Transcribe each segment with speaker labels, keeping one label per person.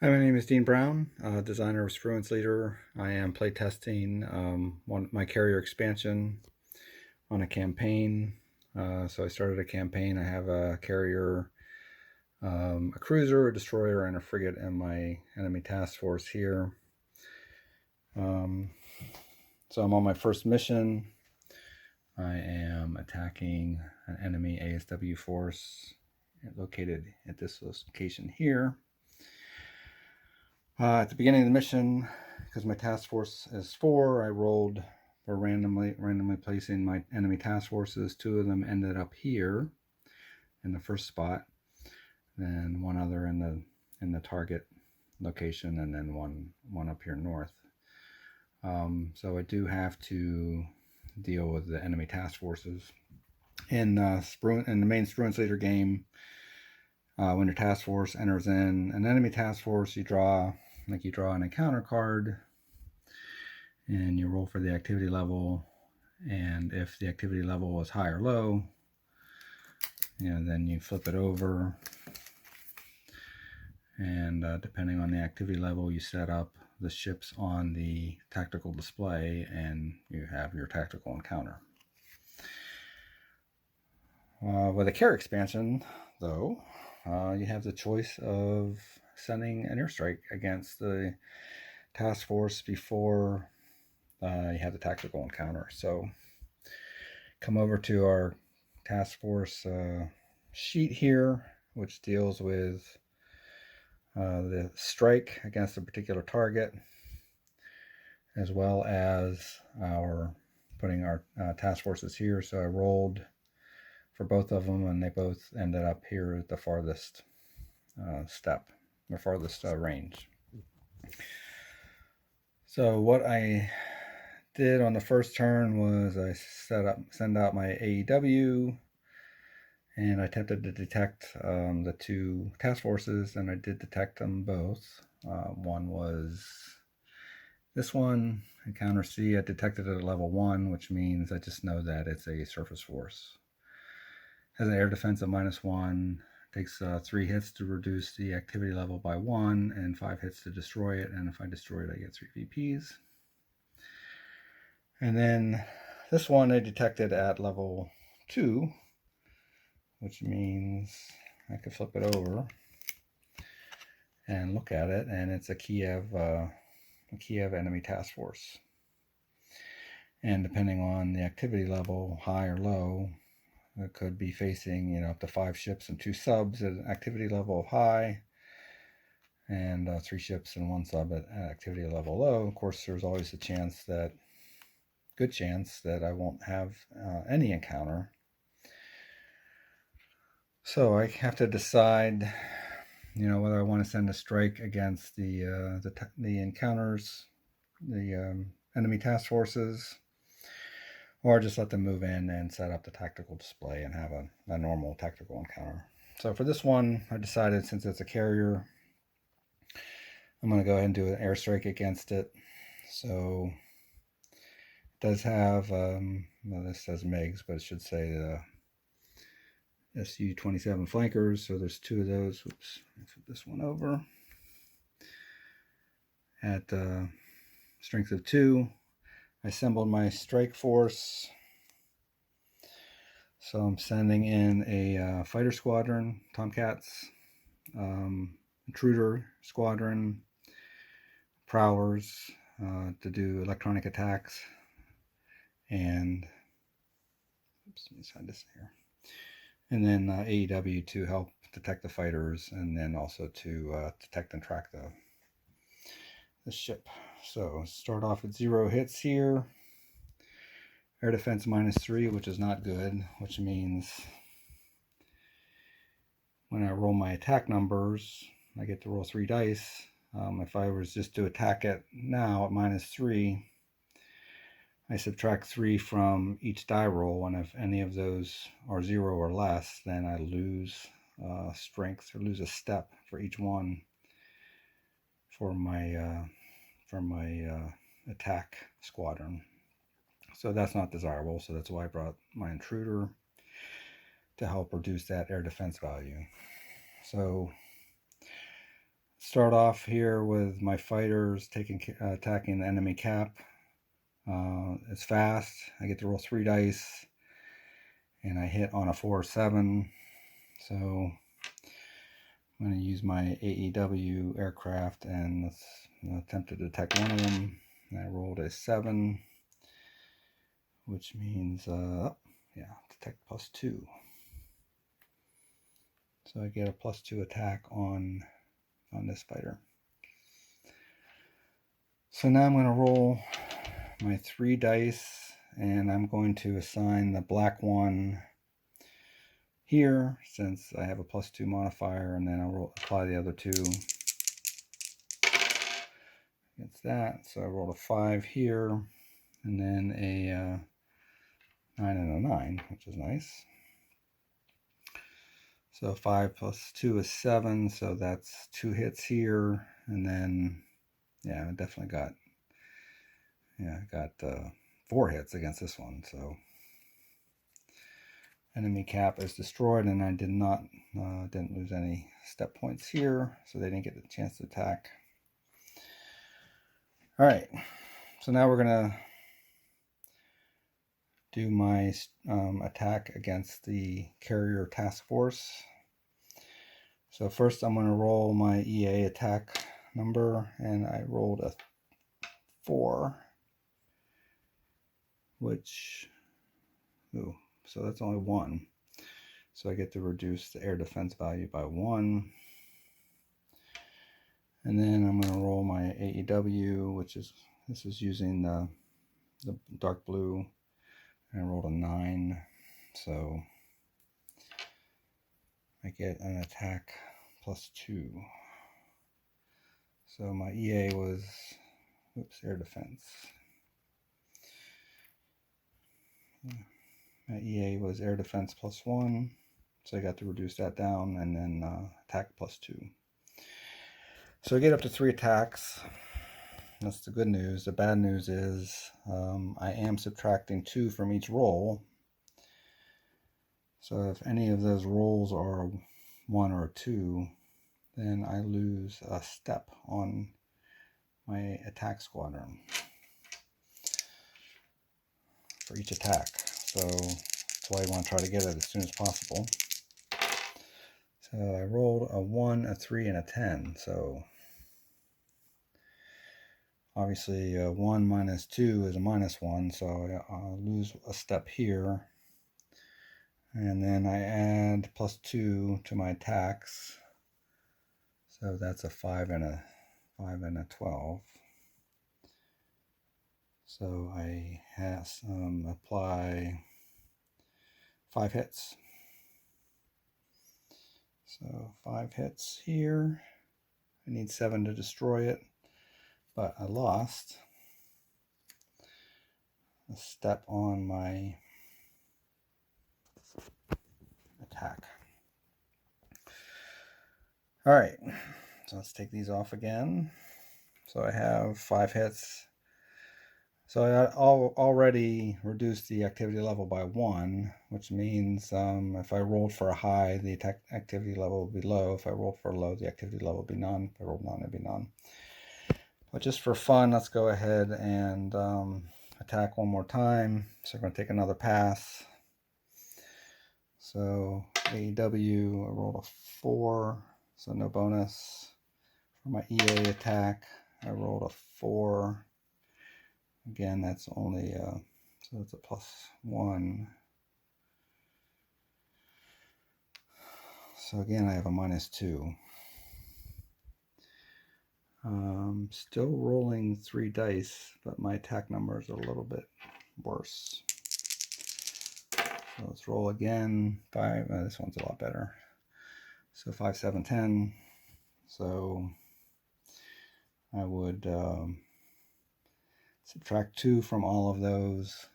Speaker 1: Hi, my name is Dean Brown, designer of Spruance Leader. I am playtesting my carrier expansion on a campaign. So I started a campaign. I have a carrier, a cruiser, a destroyer, and a frigate in my enemy task force here. So I'm on my first mission. I am attacking an enemy ASW force located at this location here. At the beginning of the mission, because my task force is 4, I rolled for randomly placing my enemy task forces. 2 of them ended up here in the first spot, then one other in the target location, and then one up here north. So I do have to deal with the enemy task forces. In the main Spruance Leader game, when your task force enters in an enemy task force, you draw an encounter card, and you roll for the activity level. And if the activity level is high or low, then you flip it over. And depending on the activity level, you set up the ships on the tactical display, and you have your tactical encounter. With a carrier expansion, though, you have the choice of sending an airstrike against the task force before you have the tactical encounter. So come over to our task force sheet here, which deals with the strike against a particular target, as well as putting our task forces here. So I rolled for both of them, and they both ended up here at the farthest step, or farthest range. So what I did on the first turn was I send out my AEW, and I attempted to detect the 2 task forces, and I did detect them both. One was this one, Encounter C. I detected it at level 1, which means I just know that it's a surface force. Has an air defense of -1, takes 3 hits to reduce the activity level by 1, and 5 hits to destroy it, and if I destroy it, I get 3 VPs. And then this one I detected at level 2, which means I could flip it over and look at it, and it's a Kiev enemy task force. And depending on the activity level, high or low, it could be facing up to 5 ships and 2 subs at an activity level of high, and 3 ships and 1 sub at activity level low. Of course, there's always a good chance that I won't have any encounter. So I have to decide, whether I want to send a strike against the encounters, the enemy task forces, or just let them move in and set up the tactical display and have a normal tactical encounter. So for this one, I decided, since it's a carrier, I'm going to go ahead and do an airstrike against it. So it does have, this says MiGs, but it should say Su-27 flankers. So there's 2 of those. Oops, let me flip this one over. At strength of 2, I assembled my strike force. So I'm sending in a fighter squadron, Tomcats, intruder squadron, prowlers to do electronic attacks, and let me sign this here. And then AEW to help detect the fighters, and then also to detect and track the ship. So start off with 0 hits here. Air defense -3, which is not good, which means when I roll my attack numbers, I get to roll 3 dice. If I was just to attack it now at -3, I subtract 3 from each die roll, and if any of those are 0 or less, then I lose strength, or lose a step for each one for my attack squadron. So that's not desirable. So that's why I brought my intruder to help reduce that air defense value. So Start off here with my fighters attacking the enemy cap. It's fast. I get to roll 3 dice, and I hit on a 4 or 7. So I'm going to use my AEW aircraft and attempt to detect one of them. And I rolled a 7, which means detect +2. So I get a +2 attack on this fighter. So now I'm going to roll my 3 dice, and I'm going to assign the black one here since I have a +2 modifier, and then I'll apply the other 2 against that. So I rolled a 5 here, and then a 9 and a 9, which is nice. So 5 + 2 is 7, so that's 2 hits here, and then I definitely got 4 hits against this one. So enemy cap is destroyed, and I didn't lose any step points here, so they didn't get the chance to attack. All right, so now we're gonna do my attack against the carrier task force. So first I'm going to roll my EA attack number, and I rolled a 4, so that's only 1. So I get to reduce the air defense value by 1. And then I'm going to roll my AEW, this is using the dark blue, and I rolled a 9. So I get an attack +2. So my EA was, air defense. My EA was air defense +1, so I got to reduce that down, and then attack +2. So I get up to 3 attacks. That's the good news. The bad news is I am subtracting 2 from each roll. So if any of those rolls are 1 or 2, then I lose a step on my attack squadron for each attack. So that's why I want to try to get it as soon as possible. So I rolled a 1, a 3, and a 10. So obviously 1 minus 2 is a -1, so I'll lose a step here. And then I add +2 to my attacks. So that's a 5 and a 12. So I apply 5 hits. So 5 hits here. I need 7 to destroy it, but I lost a step on my attack. All right, so let's take these off again. So I have 5 hits. So I already reduced the activity level by 1, which means if I rolled for a high, the activity level would be low. If I rolled for a low, the activity level would be none. If I rolled none, it'd be none. But just for fun, let's go ahead and attack one more time. So we're going to take another pass. So AEW, I rolled a 4, so no bonus. For my EA attack, I rolled a 4. Again, that's only, so that's a +1. So again, I have a -2. Still rolling 3 dice, but my attack numbers are a little bit worse. So let's roll again. 5, this one's a lot better. So 5, 7, 10. So I would subtract 2 from all of those.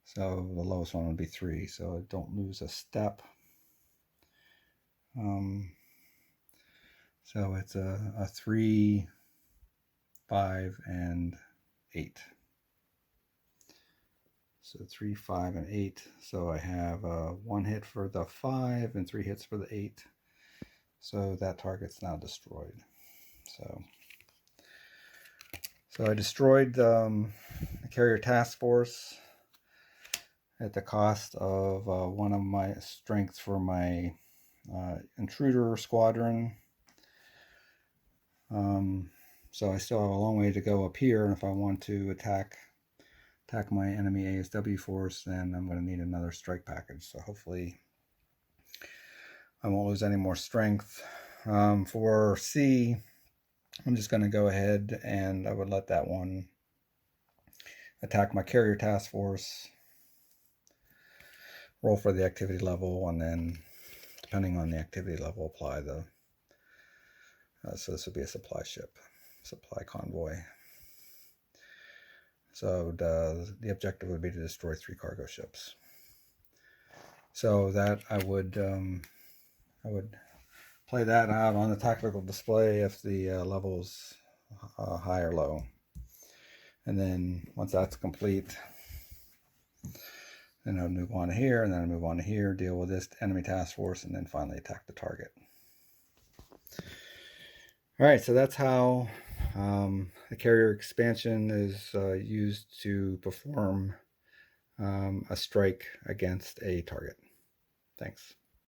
Speaker 1: So the lowest one would be 3. So I don't lose a step. So it's a 3, 5, and 8. So 3, 5, and 8. So I have 1 hit for the 5 and 3 hits for the 8. So that target's now destroyed. So I destroyed the carrier task force at the cost of one of my strengths for my intruder squadron. So I still have a long way to go up here, and if I want to attack my enemy ASW force, then I'm going to need another strike package. So hopefully I won't lose any more strength. For C, I'm just going to go ahead and I would let that one attack my carrier task force, roll for the activity level, and then depending on the activity level, apply the so this would be a supply ship, supply convoy. So the objective would be to destroy 3 cargo ships. So that I would play that out on the tactical display if the level's high or low. And then once that's complete, then I'll move on to here, and then I'll move on to here, deal with this enemy task force, and then finally attack the target. All right, so that's how the carrier expansion is used to perform a strike against a target. Thanks.